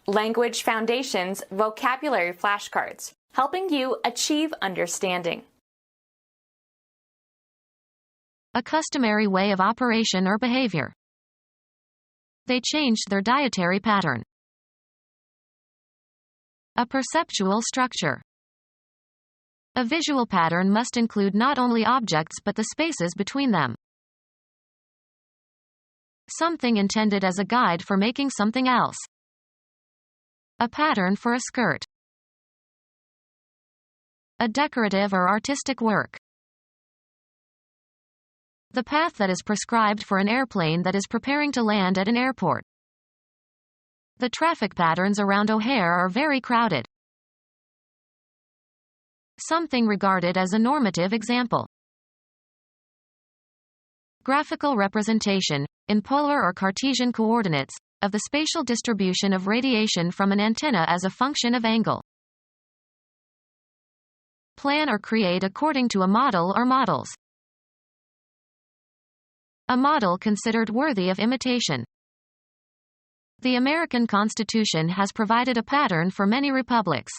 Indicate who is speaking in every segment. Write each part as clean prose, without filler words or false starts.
Speaker 1: Language Foundations Vocabulary Flashcards, helping you achieve understanding.
Speaker 2: A customary way of operation or behavior. They changed their dietary pattern. A perceptual structure. A visual pattern must include not only objects but the spaces between them. Something intended as a guide for making something else. A pattern for a skirt. A decorative or artistic work. The path that is prescribed for an airplane that is preparing to land at an airport. The traffic patterns around O'Hare are very crowded. Something regarded as a normative example. Graphical representation, in polar or Cartesian coordinates, of the spatial distribution of radiation from an antenna as a function of angle. Plan or create according to a model or models. A model considered worthy of imitation. The American Constitution has provided a pattern for many republics.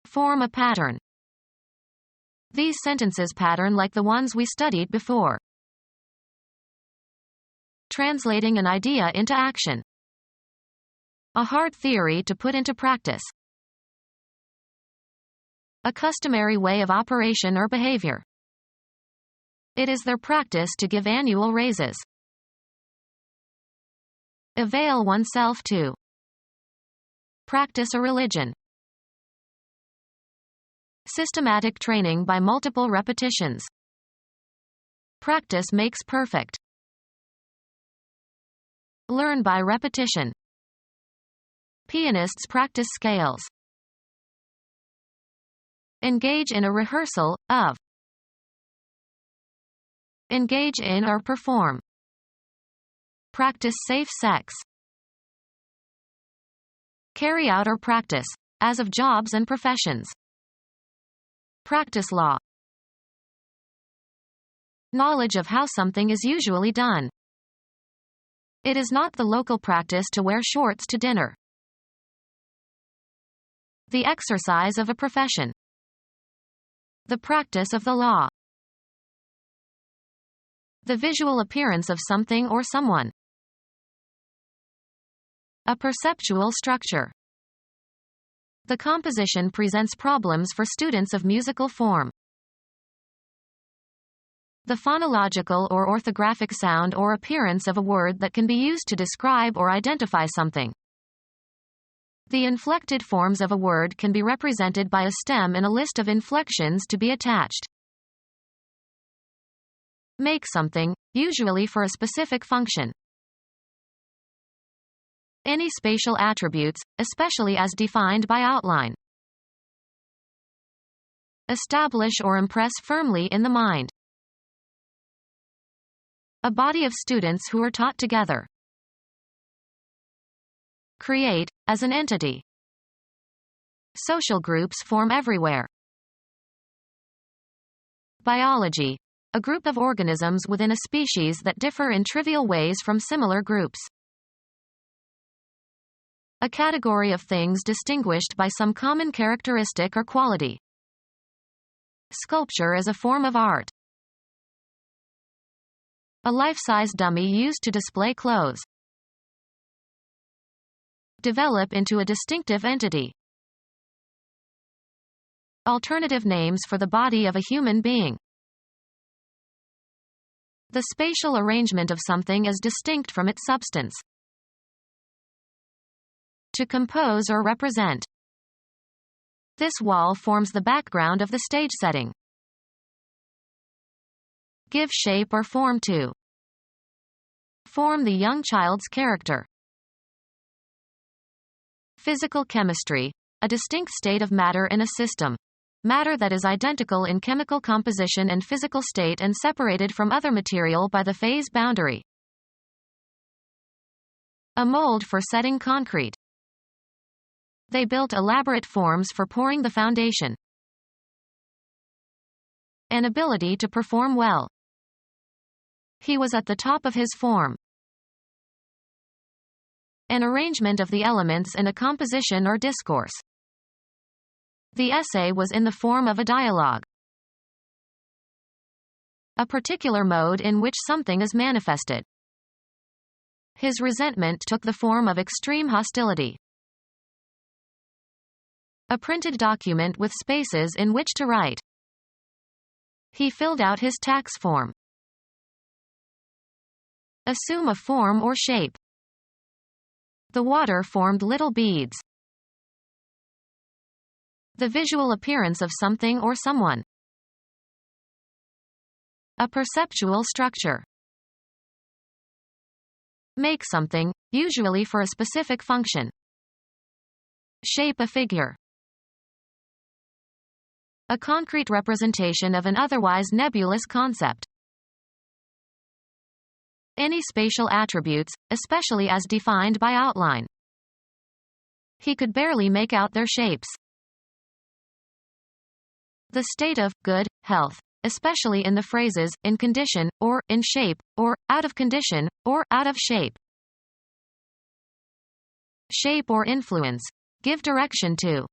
Speaker 2: Form a pattern. These sentences pattern like the ones we studied before. Translating an idea into action. A hard theory to put into practice. A customary way of operation or behavior. It is their practice to give annual raises. Avail oneself to. Practice a religion. Systematic training by multiple repetitions. Practice makes perfect. Learn by repetition. Pianists practice scales. Engage in a rehearsal, of. Engage in or perform. Practice safe sex. Carry out or practice, as of jobs and professions. Practice law. Knowledge of how something is usually done. It is not the local practice to wear shorts to dinner. The exercise of a profession. The practice of the law. The visual appearance of something or someone. A perceptual structure. The composition presents problems for students of musical form. The phonological or orthographic sound or appearance of a word that can be used to describe or identify something. The inflected forms of a word can be represented by a stem in a list of inflections to be attached. Make something, usually for a specific function. Any spatial attributes, especially as defined by outline. Establish or impress firmly in the mind. A body of students who are taught together. Create, as an entity. Social groups form everywhere. Biology. A group of organisms within a species that differ in trivial ways from similar groups. A category of things distinguished by some common characteristic or quality. Sculpture is a form of art. A life-size dummy used to display clothes. Develop into a distinctive entity. Alternative names for the body of a human being. The spatial arrangement of something is distinct from its substance. To compose or represent. This wall forms the background of the stage setting. Give shape or form to. Form the young child's character. Physical chemistry. A distinct state of matter in a system. Matter that is identical in chemical composition and physical state and separated from other material by the phase boundary. A mold for setting concrete. They built elaborate forms for pouring the foundation. An ability to perform well. He was at the top of his form. An arrangement of the elements in a composition or discourse. The essay was in the form of a dialogue. A particular mode in which something is manifested. His resentment took the form of extreme hostility. A printed document with spaces in which to write. He filled out his tax form. Assume a form or shape. The water formed little beads. The visual appearance of something or someone. A perceptual structure. Make something, usually for a specific function. Shape a figure. A concrete representation of an otherwise nebulous concept. Any spatial attributes, especially as defined by outline. He could barely make out their shapes. The state of good health, especially in the phrases in condition, or in shape, or out of condition, or out of shape. Shape or influence. Give direction to.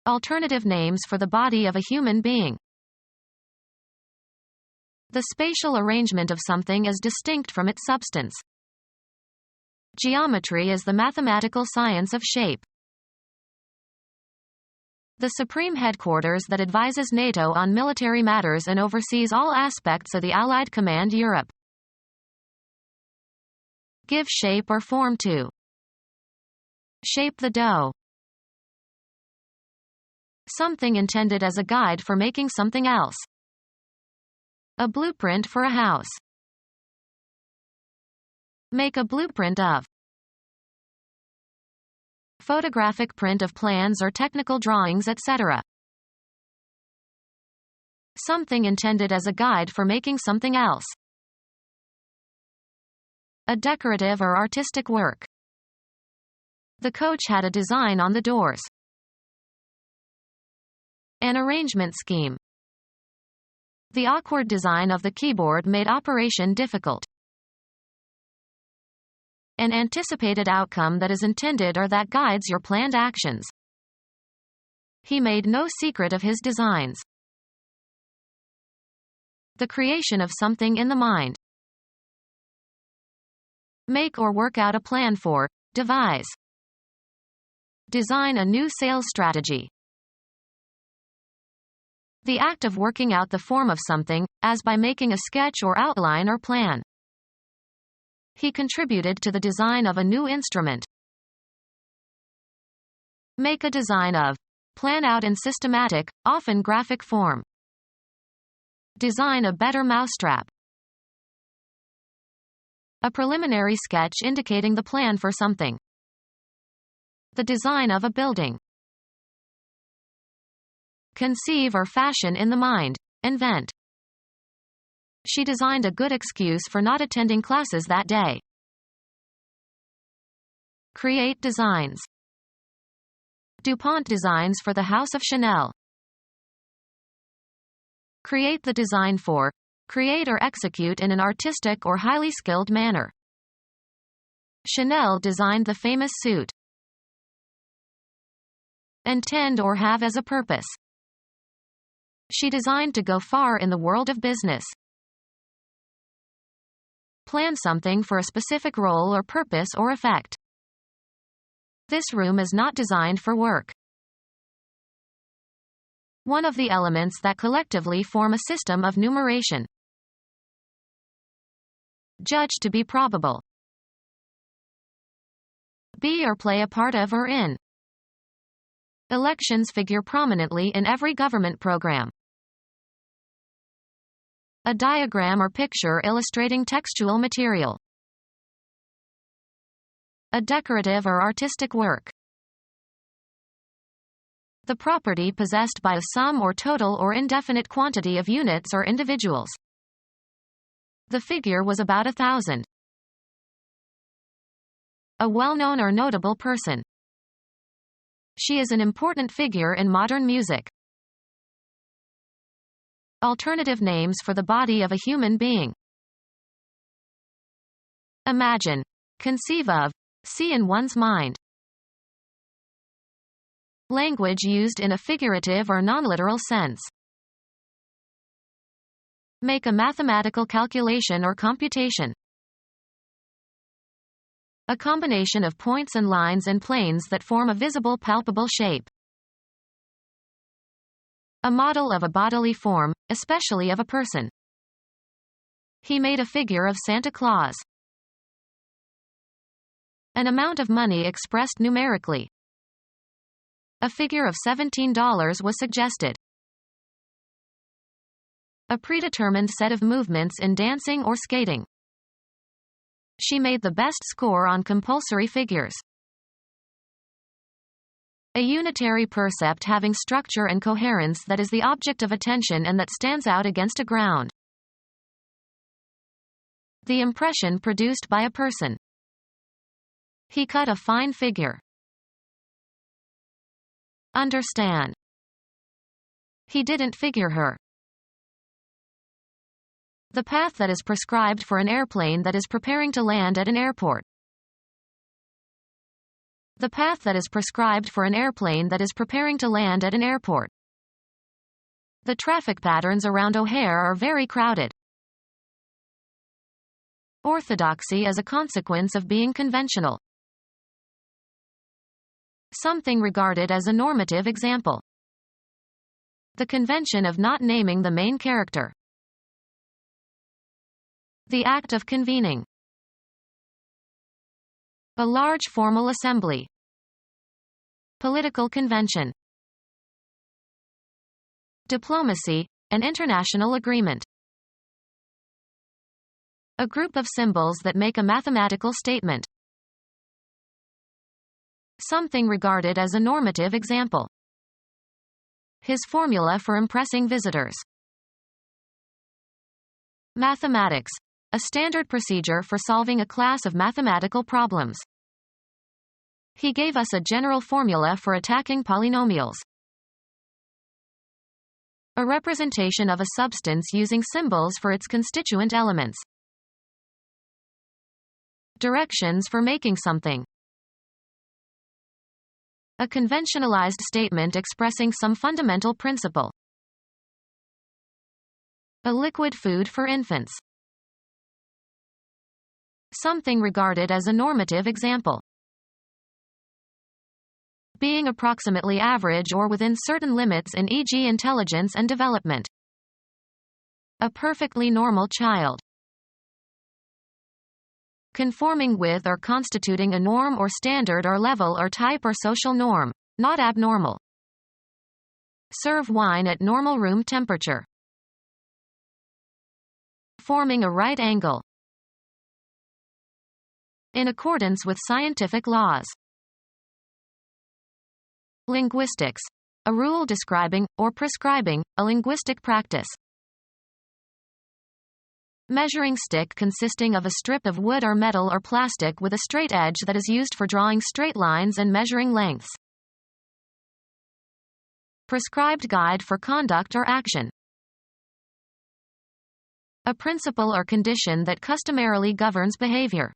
Speaker 2: Alternative names for the body of a human being. The spatial arrangement of something is distinct from its substance. Geometry is the mathematical science of shape. The supreme headquarters that advises NATO on military matters and oversees all aspects of the Allied Command Europe. Give shape or form to. Shape the dough. Something intended as a guide for making something else. A blueprint for a house. Make a blueprint of. Photographic print of plans or technical drawings, etc. Something intended as a guide for making something else. A decorative or artistic work. The coach had a design on the doors. An arrangement scheme. The awkward design of the keyboard made operation difficult. An anticipated outcome that is intended or that guides your planned actions. He made no secret of his designs. The creation of something in the mind. Make or work out a plan for, devise. Design a new sales strategy. The act of working out the form of something, as by making a sketch or outline or plan. He contributed to the design of a new instrument. Make a design of. Plan out in systematic, often graphic form. Design a better mousetrap. A preliminary sketch indicating the plan for something. The design of a building. Conceive or fashion in the mind. Invent. She designed a good excuse for not attending classes that day. Create designs. DuPont designs for the House of Chanel. Create the design for. Create or execute in an artistic or highly skilled manner. Chanel designed the famous suit. Intend or have as a purpose. She designed to go far in the world of business. Plan something for a specific role or purpose or effect. This room is not designed for work. One of the elements that collectively form a system of numeration. Judge to be probable. Be or play a part of or in. Elections figure prominently in every government program. A diagram or picture illustrating textual material. A decorative or artistic work. The property possessed by a sum or total or indefinite quantity of units or individuals. The figure was about 1,000. A well-known or notable person. She is an important figure in modern music. Alternative names for the body of a human being. Imagine. conceive of, see in one's mind. Language used in a figurative or non-literal sense. Make a mathematical calculation or computation. A combination of points and lines and planes that form a visible palpable shape. A model of a bodily form, especially of a person. He made a figure of Santa Claus. An amount of money expressed numerically. A figure of $17 was suggested. A predetermined set of movements in dancing or skating. She made the best score on compulsory figures. A unitary percept having structure and coherence that is the object of attention and that stands out against a ground. The impression produced by a person. He cut a fine figure. Understand. He didn't figure her. The path that is prescribed for an airplane that is preparing to land at an airport. The path that is prescribed for an airplane that is preparing to land at an airport. The traffic patterns around O'Hare are very crowded. Orthodoxy as a consequence of being conventional. Something regarded as a normative example. The convention of not naming the main character. The act of convening. A large formal assembly. Political convention. Diplomacy, an international agreement. A group of symbols that make a mathematical statement. Something regarded as a normative example. His formula for impressing visitors. Mathematics. A standard procedure for solving a class of mathematical problems. He gave us a general formula for attacking polynomials. A representation of a substance using symbols for its constituent elements. Directions for making something. A conventionalized statement expressing some fundamental principle. A liquid food for infants. Something regarded as a normative example. Being approximately average or within certain limits in e.g. intelligence and development. A perfectly normal child. Conforming with or constituting a norm or standard or level or type or social norm, not abnormal. Serve wine at normal room temperature. Forming a right angle. In accordance with scientific laws. Linguistics. A rule describing, or prescribing, a linguistic practice. Measuring stick consisting of a strip of wood or metal or plastic with a straight edge that is used for drawing straight lines and measuring lengths. Prescribed guide for conduct or action. A principle or condition that customarily governs behavior.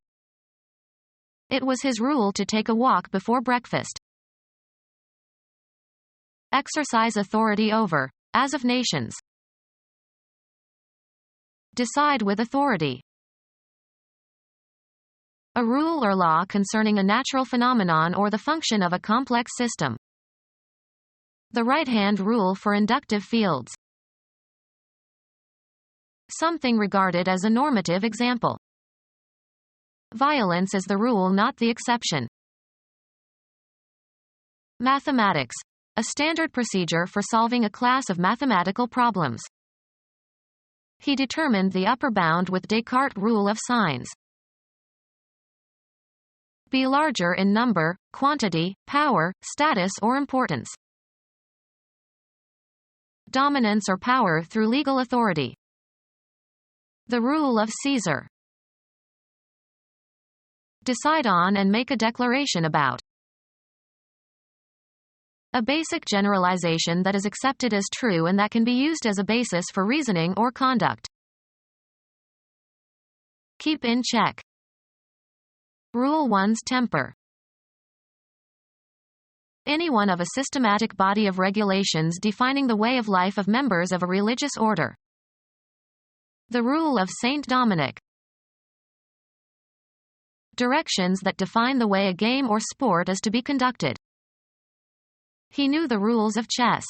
Speaker 2: It was his rule to take a walk before breakfast. Exercise authority over, as of nations. Decide with authority. A rule or law concerning a natural phenomenon or the function of a complex system. The right-hand rule for inductive fields. Something regarded as a normative example. Violence is the rule, not the exception. Mathematics. A standard procedure for solving a class of mathematical problems. He determined the upper bound with Descartes' rule of signs. Be larger in number, quantity, power, status or importance. Dominance or power through legal authority. The rule of Caesar. Decide on and make a declaration about. A basic generalization that is accepted as true and that can be used as a basis for reasoning or conduct. Keep in check. Rule one's temper. Any one of a systematic body of regulations defining the way of life of members of a religious order. The rule of Saint Dominic. Directions that define the way a game or sport is to be conducted. He knew the rules of chess.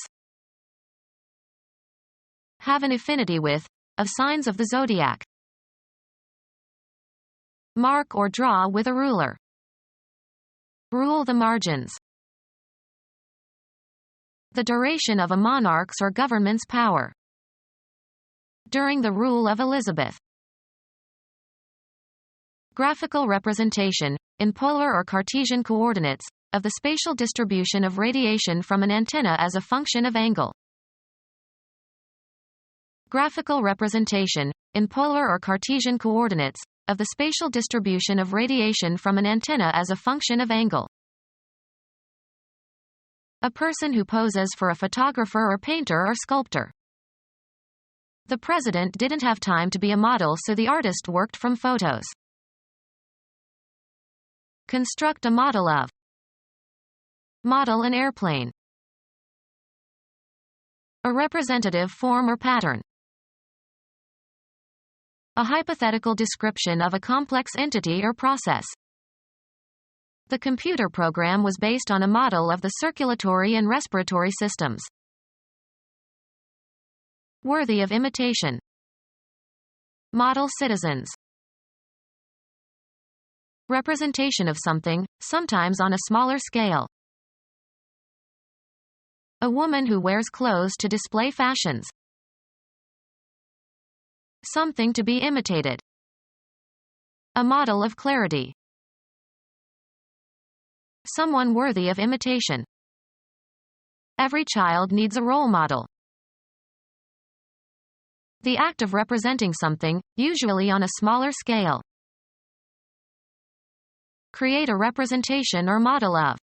Speaker 2: Have an affinity with, of signs of the zodiac. Mark or draw with a ruler. Rule the margins. The duration of a monarch's or government's power. During the rule of Elizabeth. Graphical representation, in polar or Cartesian coordinates, of the spatial distribution of radiation from an antenna as a function of angle. Graphical representation, in polar or Cartesian coordinates, of the spatial distribution of radiation from an antenna as a function of angle. A person who poses for a photographer or painter or sculptor. The president didn't have time to be a model, so the artist worked from photos. Construct a model of. Model an airplane. A representative form or pattern. A hypothetical description of a complex entity or process. The computer program was based on a model of the circulatory and respiratory systems. Worthy of imitation. Model citizens. Representation of something, sometimes on a smaller scale. A woman who wears clothes to display fashions. Something to be imitated. A model of clarity. Someone worthy of imitation. Every child needs a role model. The act of representing something, usually on a smaller scale. Create a representation or model of.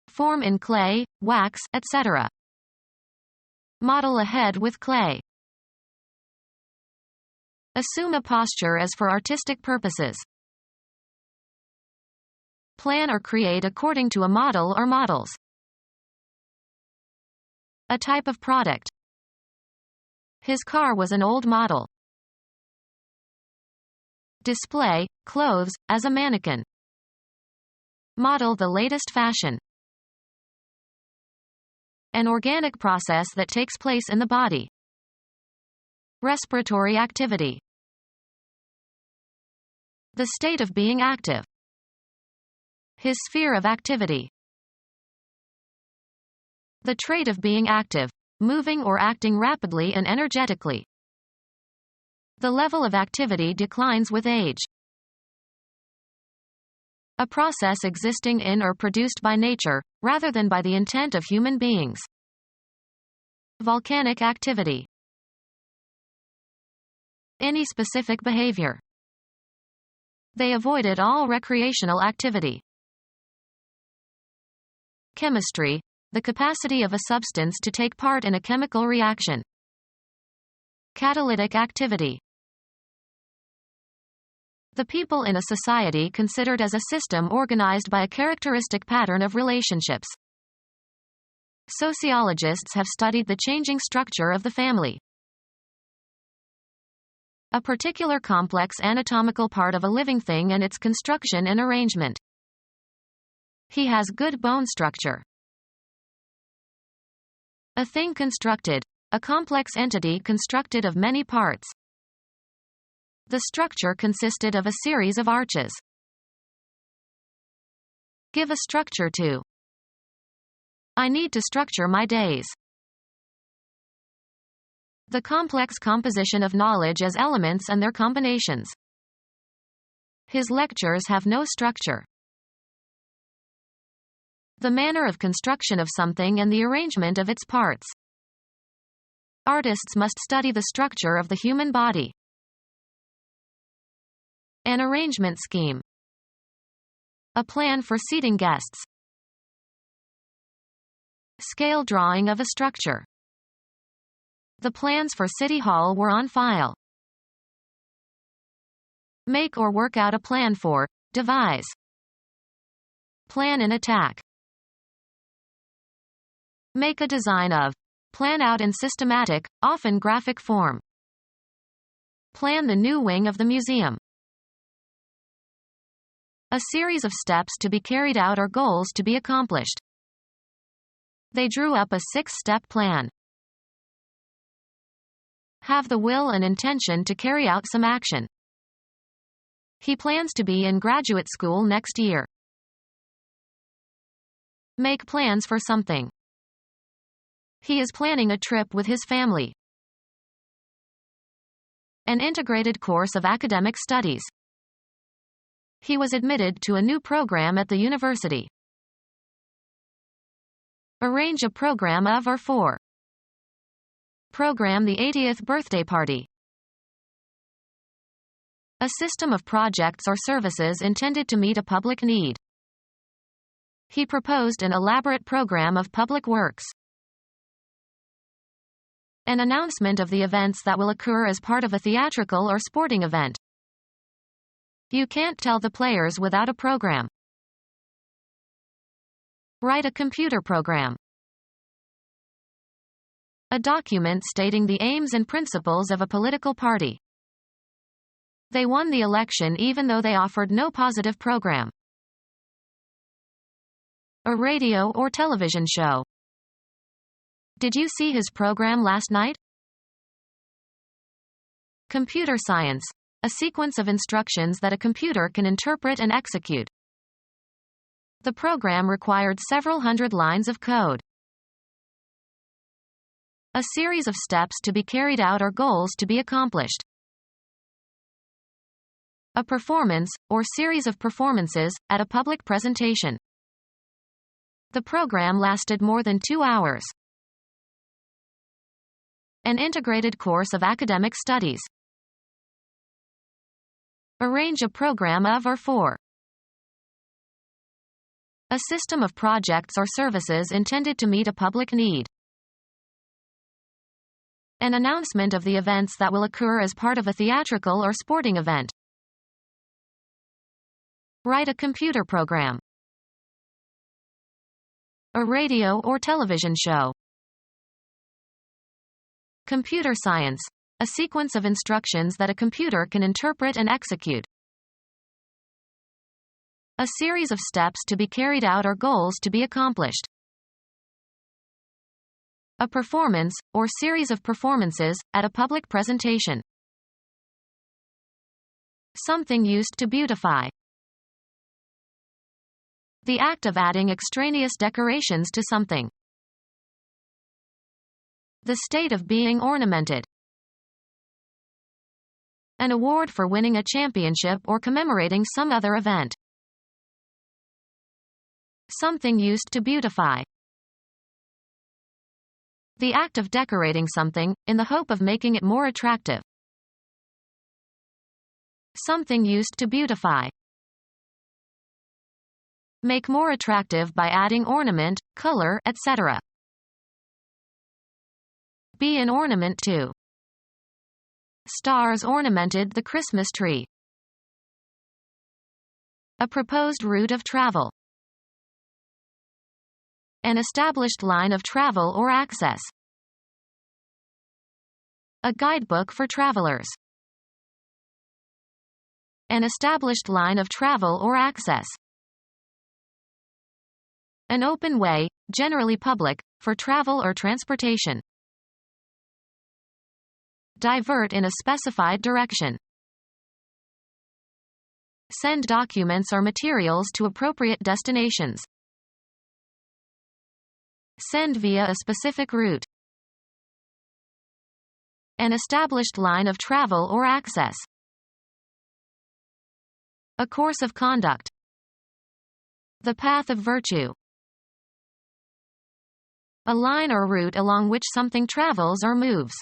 Speaker 2: Form in clay, wax, etc. Model a head with clay. Assume a posture as for artistic purposes. Plan or create according to a model or models. A type of product. His car was an old model. Display, clothes, as a mannequin. Model the latest fashion. An organic process that takes place in the body. Respiratory activity. The state of being active. His sphere of activity. The trait of being active, moving or acting rapidly and energetically. The level of activity declines with age. A process existing in or produced by nature, rather than by the intent of human beings. Volcanic activity. Any specific behavior. They avoided all recreational activity. Chemistry, the capacity of a substance to take part in a chemical reaction. Catalytic activity. The people in a society considered as a system organized by a characteristic pattern of relationships. Sociologists have studied the changing structure of the family. A particular complex anatomical part of a living thing and its construction and arrangement. He has good bone structure. A thing constructed, a complex entity constructed of many parts. The structure consisted of a series of arches. Give a structure to. I need to structure my days. The complex composition of knowledge as elements and their combinations. His lectures have no structure. The manner of construction of something and the arrangement of its parts. Artists must study the structure of the human body. An arrangement scheme. A plan for seating guests. Scale drawing of a structure. The plans for City Hall were on file. Make or work out a plan for, devise. Plan an attack. Make a design of. Plan out in systematic, often graphic form. Plan the new wing of the museum. A series of steps to be carried out or goals to be accomplished. They drew up a 6-step plan. Have the will and intention to carry out some action. He plans to be in graduate school next year. Make plans for something. He is planning a trip with his family. An integrated course of academic studies. He was admitted to a new program at the university. Arrange a program of or for. Program the 80th birthday party. A system of projects or services intended to meet a public need. He proposed an elaborate program of public works. An announcement of the events that will occur as part of a theatrical or sporting event. You can't tell the players without a program. Write a computer program. A document stating the aims and principles of a political party. They won the election even though they offered no positive program. A radio or television show. Did you see his program last night? Computer science. A sequence of instructions that a computer can interpret and execute. The program required several hundred lines of code. A series of steps to be carried out or goals to be accomplished. A performance, or series of performances, at a public presentation. The program lasted more than 2 hours. An integrated course of academic studies. Arrange a program of or for. A system of projects or services intended to meet a public need. An announcement of the events that will occur as part of a theatrical or sporting event. Write a computer program. A radio or television show. Computer science. A sequence of instructions that a computer can interpret and execute. A series of steps to be carried out or goals to be accomplished. A performance, or series of performances, at a public presentation. Something used to beautify. The act of adding extraneous decorations to something. The state of being ornamented. An award for winning a championship or commemorating some other event. Something used to beautify. The act of decorating something, in the hope of making it more attractive. Something used to beautify. Make more attractive by adding ornament, color, etc. Be an ornament to. Stars ornamented the Christmas tree. A proposed route of travel. An established line of travel or access. A guidebook for travelers. An established line of travel or access. An open way, generally public, for travel or transportation. Divert in a specified direction. Send documents or materials to appropriate destinations. Send via a specific route. An established line of travel or access. A course of conduct. The path of virtue. A line or route along which something travels or moves.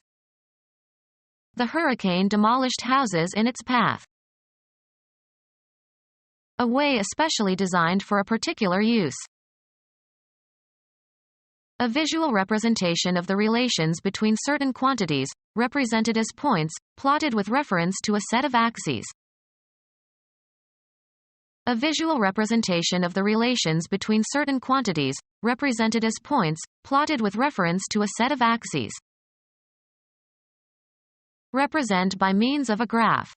Speaker 2: The hurricane demolished houses in its path. A way especially designed for a particular use. A visual representation of the relations between certain quantities, represented as points, plotted with reference to a set of axes. A visual representation of the relations between certain quantities, represented as points, plotted with reference to a set of axes. Represent by means of a graph.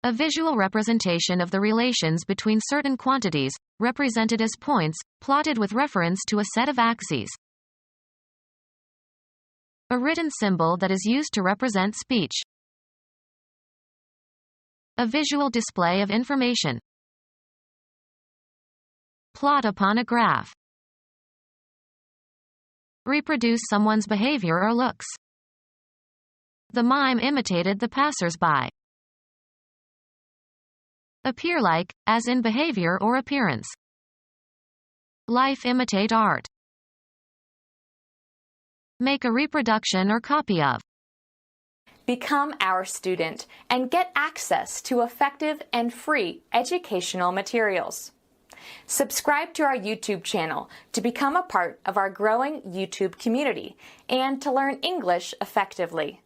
Speaker 2: A visual representation of the relations between certain quantities, represented as points, plotted with reference to a set of axes. A written symbol that is used to represent speech. A visual display of information. Plot upon a graph. Reproduce someone's behavior or looks. The mime imitated the passers-by. Appear like, as in behavior or appearance. Life imitate art. Make a reproduction or copy of.
Speaker 1: Become our student and get access to effective and free educational materials. Subscribe to our YouTube channel to become a part of our growing YouTube community and to learn English effectively.